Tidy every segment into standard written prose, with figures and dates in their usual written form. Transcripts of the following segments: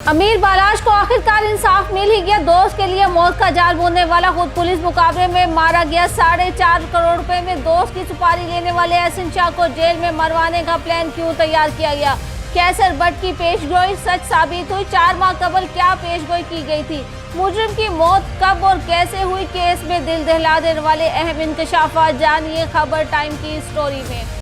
अमीर बालाज को आखिरकार इंसाफ मिल ही गया। दोस्त के लिए मौत का जाल बुनने वाला खुद पुलिस मुकाबले में मारा गया। 4.5 करोड़ रुपए में दोस्त की सुपारी लेने वाले एहसन शाह को जेल में मरवाने का प्लान क्यों तैयार किया गया? कैसर बट की पेशगोई सच साबित हुई। 4 माह कबल क्या पेशगोई की गई थी? मुजरिम की मौत कब और कैसे हुई? केस में दिल दहला देने वाले अहम इंकशाफात जानिए खबर टाइम की स्टोरी में।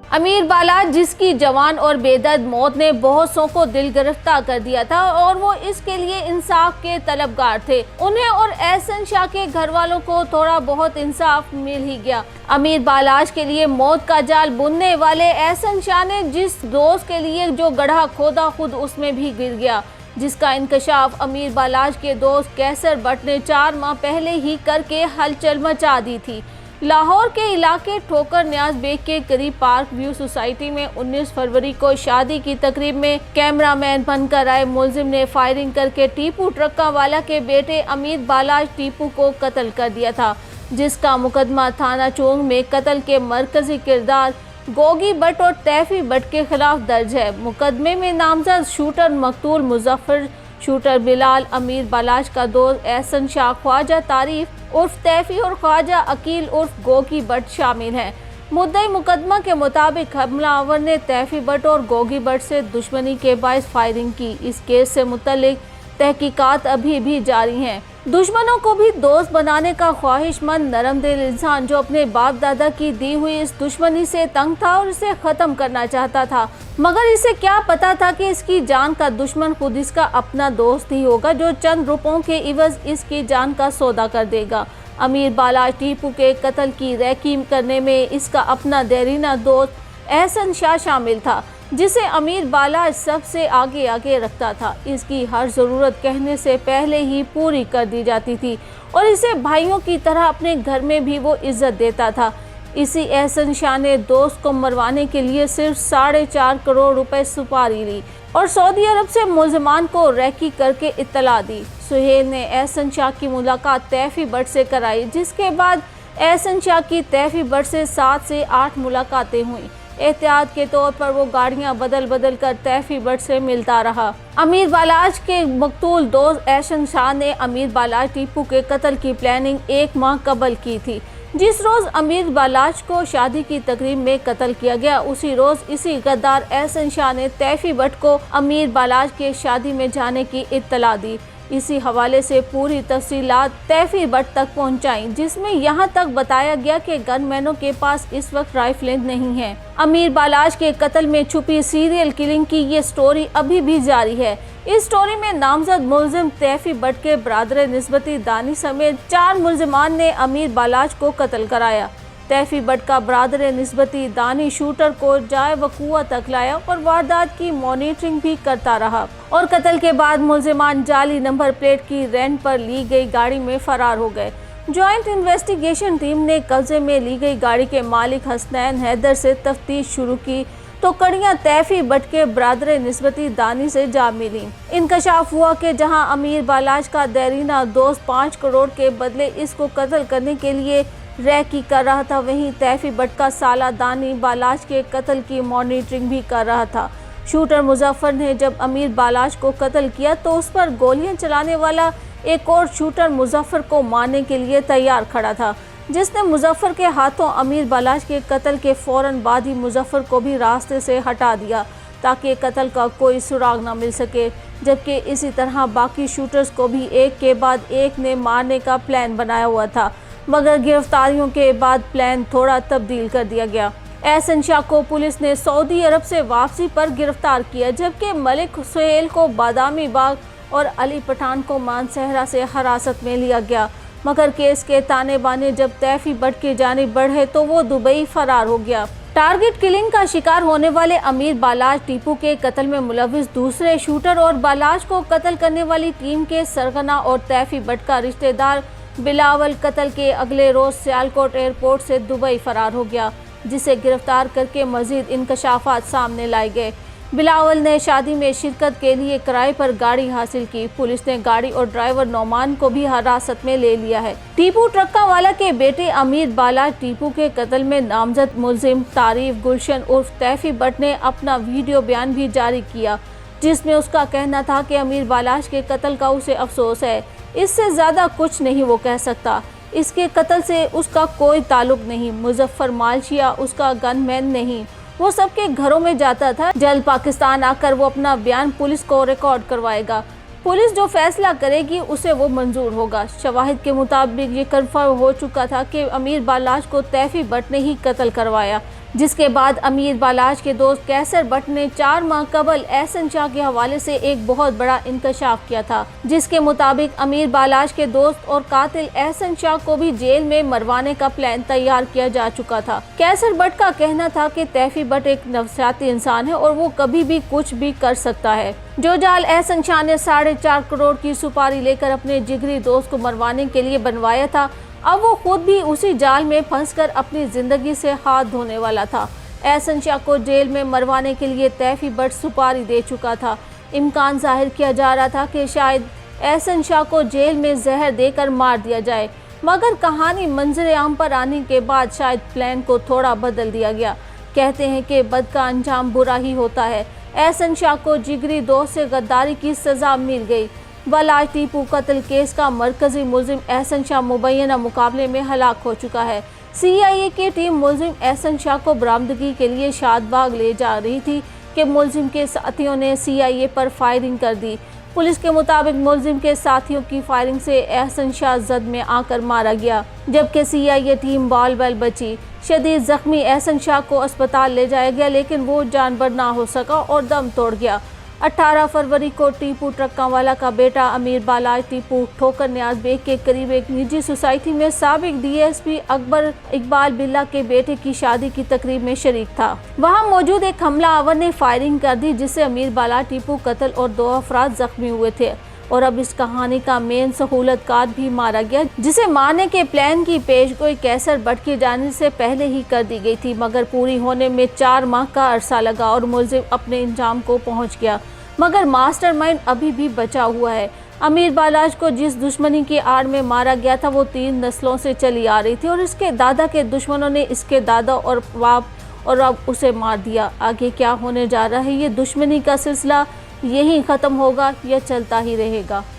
अमीर बालाज, जिसकी जवान और बेदर्द मौत ने बहुत सौ को दिल गिरफ्तार कर दिया था और वो इसके लिए इंसाफ के तलबगार थे, उन्हें और एहसन शाह के घर वालों को थोड़ा बहुत इंसाफ मिल ही गया। अमीर बालाज के लिए मौत का जाल बुनने वाले एहसन शाह ने जिस दोस्त के लिए जो गड्ढा खोदा खुद उसमें भी गिर गया, जिसका इंकशाफ अमीर बालाज के दोस्त कैसर बट ने 4 माह पहले ही करके हलचल मचा दी थी। लाहौर के इलाके ठोकर न्याज बेग के करीब पार्क व्यू सोसाइटी में 19 फरवरी को शादी की तकरीब में कैमरामैन बनकर आए मुलजिम ने फायरिंग करके टीपू ट्रक्का वाला के बेटे अमीर बालाज टीपू को कत्ल कर दिया था, जिसका मुकदमा थाना चोंग में कत्ल के मरकजी किरदार गोगी बट और तैफी बट के खिलाफ दर्ज है। मुकदमे में नामजद शूटर मकतूल मुजफ्फर, शूटर बिलाल, अमीर बालाज का दोस्त एहसन शाह, ख्वाजा तारीफ उर्फ तैफी और ख्वाजा अकील उर्फ गोगी बट शामिल हैं। मुद्दई मुकदमा के मुताबिक हमलावर ने तैफी बट और गोगी बट से दुश्मनी के बायस फायरिंग की। इस केस से मुतल्लिक तहकीकात अभी भी जारी हैं। दुश्मनों को भी दोस्त बनाने का ख्वाहिशमंद नरम दिल इंसान जो अपने बाप दादा की दी हुई इस दुश्मनी से तंग था और इसे ख़त्म करना चाहता था, मगर इसे क्या पता था कि इसकी जान का दुश्मन खुद इसका अपना दोस्त ही होगा जो चंद रुपयों के इवज इसकी जान का सौदा कर देगा। अमीर बालाज टीपू के कत्ल की रेकी करने में इसका अपना देरीना दोस्त एहसन शाह शामिल था, जिसे अमीर बालाज सबसे आगे रखता था। इसकी हर ज़रूरत कहने से पहले ही पूरी कर दी जाती थी और इसे भाइयों की तरह अपने घर में भी वो इज्जत देता था। इसी एहसन शाह ने दोस्त को मरवाने के लिए सिर्फ 4.5 करोड़ रुपए सुपारी ली और सऊदी अरब से मुलजमान को रेकी करके इत्तला दी। सुहेल ने एहसन शाह की मुलाकात तैफी बट से कराई, जिसके बाद एहसन शाह की तैफी बट से 7 से 8 मुलाकातें हुई। एहतियात के तौर पर वो गाड़ियां बदल कर तैफी बट से मिलता रहा। अमीर बालाज के मकतूल दोस्त एहसन शाह ने अमीर बालाज टीपू के कत्ल की प्लानिंग 1 माह कबल की थी। जिस रोज़ अमीर बालाज को शादी की तकरीब में कत्ल किया गया, उसी रोज़ इसी गद्दार एहसन शाह ने तैफी बट को अमीर बालाज के शादी में जाने की इत्तला दी। इसी हवाले से पूरी तफसीलात तैफी बट तक पहुंचाई, जिसमें यहां तक बताया गया कि गनमैनों के पास इस वक्त राइफलें नहीं हैं। अमीर बालाज के कत्ल में छुपी सीरियल किलिंग की ये स्टोरी अभी भी जारी है। इस स्टोरी में नामजद मुलजिम तैफी बट के बरादर निस्बती दानी समेत 4 मुलजिमान ने अमीर बालाज को कत्ल कराया। तैफी बट का बरादर निस्बती दानी शूटर को जाए वक़ुआ तक लाया और वारदात की मॉनिटरिंग भी करता रहा और कत्ल के बाद मुलजिमान जाली नंबर प्लेट की रेंट पर ली गई गाड़ी में फरार हो गए। जॉइंट इन्वेस्टिगेशन टीम ने कब्जे में ली गई गाड़ी के मालिक हसनैन हैदर से तफ्तीश शुरू की तो कड़ियां तैफी बट के बरादर निस्बती दानी से जा मिली। इंकशाफ हुआ कि जहां अमीर बालाज का देरीना दोस्त 5 करोड़ के बदले इसको कत्ल करने के लिए रेकी कर रहा था, वहीं तैफी बट का साला दानी बालाज के कत्ल की मॉनिटरिंग भी कर रहा था। शूटर मुजफ्फर ने जब अमीर बालाज को कत्ल किया तो उस पर गोलियां चलाने वाला एक और शूटर मुजफ्फर को मारने के लिए तैयार खड़ा था, जिसने मुजफ्फर के हाथों अमीर बालाज के कत्ल के फौरन बाद ही मुजफ्फर को भी रास्ते से हटा दिया ताकि कत्ल का कोई सुराग न मिल सके। जबकि इसी तरह बाकी शूटर्स को भी एक के बाद एक ने मारने का प्लान बनाया हुआ था, मगर गिरफ्तारियों के बाद प्लान थोड़ा तब्दील कर दिया गया। एहसन शाह को पुलिस ने सऊदी अरब से वापसी पर गिरफ्तार किया, जबकि मलिक सुहेल को बादामी बाग और अली पठान को मानसहरा से हिरासत में लिया गया। मगर केस के ताने बाने जब तैफी बट की जानिब बढ़े तो वो दुबई फरार हो गया। टारगेट किलिंग का शिकार होने वाले अमीर बालाज टीपू के कत्ल में मुलविस दूसरे शूटर और बालाज को कत्ल करने वाली टीम के सरगना और तैफी बट का रिश्तेदार बिलावल कत्ल के अगले रोज सियालकोट एयरपोर्ट से दुबई फरार हो गया, जिसे गिरफ्तार करके मजीद इंकशाफात सामने लाए गए। बिलावल ने शादी में शिरकत के लिए किराए पर गाड़ी हासिल की। पुलिस ने गाड़ी और ड्राइवर नौमान को भी हिरासत में ले लिया है। टीपू ट्रक्का वाला के बेटे अमीर बाला टीपू के कत्ल में नामजद मुलजिम तारीफ गुलशन उर्फ तैफी भट्ट ने अपना वीडियो बयान भी जारी किया, जिसमें उसका कहना था कि अमीर बालाश के कत्ल का उसे अफसोस है। इससे ज्यादा कुछ नहीं वो कह सकता। इसके कत्ल से उसका कोई ताल्लुक नहीं। मुजफ्फर मालशिया उसका गनमैन नहीं, वो सबके घरों में जाता था। जल्द पाकिस्तान आकर वो अपना बयान पुलिस को रिकॉर्ड करवाएगा। पुलिस जो फैसला करेगी उसे वो मंजूर होगा। शवाहिद के मुताबिक ये कंफर्म हो चुका था कि अमीर बालाश को तैफी भट्ट ने ही कत्ल करवाया, जिसके बाद अमीर बालाश के दोस्त कैसर भट्ट ने 4 माह कबल एहसन शाह के हवाले से एक बहुत बड़ा इंकशाफ किया था, जिसके मुताबिक अमीर बालाश के दोस्त और कातिल एहसन शाह को भी जेल में मरवाने का प्लान तैयार किया जा चुका था। कैसर भट्ट का कहना था कि तैफी भट्ट एक नफसियाती इंसान है और वो कभी भी कुछ भी कर सकता है। जो जाल एहसन शाह ने 4.5 करोड़ की सुपारी लेकर अपने जिगरी दोस्त को मरवाने के लिए बनवाया था, अब वो खुद भी उसी जाल में फंसकर अपनी जिंदगी से हाथ धोने वाला था। एहसन शाह को जेल में मरवाने के लिए तैफी भट्ट सुपारी दे चुका था। इम्कान जाहिर किया जा रहा था कि शायद एहसन शाह को जेल में जहर देकर मार दिया जाए, मगर कहानी मंजर आम पर आने के बाद शायद प्लान को थोड़ा बदल दिया गया। कहते हैं कि बद का अंजाम बुरा ही होता है। एहसन शाह को जिगरी दोस्त से गद्दारी की सजा मिल गई। बालाश टीपू कत्ल केस का मरकजी मुलजिम एहसन शाह मुबैना मुकाबले में हलाक हो चुका है। CIA की टीम मुलजिम एहसन शाह को बरामदगी के लिए शादबाग ले जा रही थी कि मुलजिम के साथियों ने CIA पर फायरिंग कर दी। पुलिस के मुताबिक मुलजिम के साथियों की फायरिंग से एहसन शाह जद में आकर मारा गया, जबकि CIA टीम बाल बाल बची। शदीद जख्मी एहसन शाह को अस्पताल ले जाया गया, लेकिन वो जानबर ना हो सका और दम तोड़ गया। 18 फरवरी को टीपू ट्रक्का वाला का बेटा अमीर बालाश टीपू ठोकर न्याज बेग के करीब एक निजी सोसाइटी में साबिक DSP अकबर इकबाल बिल्ला के बेटे की शादी की तकरीब में शरीक था। वहां मौजूद एक हमलावर ने फायरिंग कर दी, जिससे अमीर बालाश टीपू कत्ल और 2 अफराद जख्मी हुए थे। और अब इस कहानी का मेन सहूलतकार भी मारा गया, जिसे मारने के प्लान की पेशगोई कैसर भट्ट की जाने से पहले ही कर दी गई थी, मगर पूरी होने में 4 माह का अरसा लगा और मुलजिम अपने इंजाम को पहुंच गया, मगर मास्टरमाइंड अभी भी बचा हुआ है। अमीर बालाश को जिस दुश्मनी की आड़ में मारा गया था वो 3 नस्लों से चली आ रही थी और इसके दादा के दुश्मनों ने इसके दादा और बाप और अब उसे मार दिया। आगे क्या होने जा रहा है, ये दुश्मनी का सिलसिला यहीं ख़त्म होगा या चलता ही रहेगा।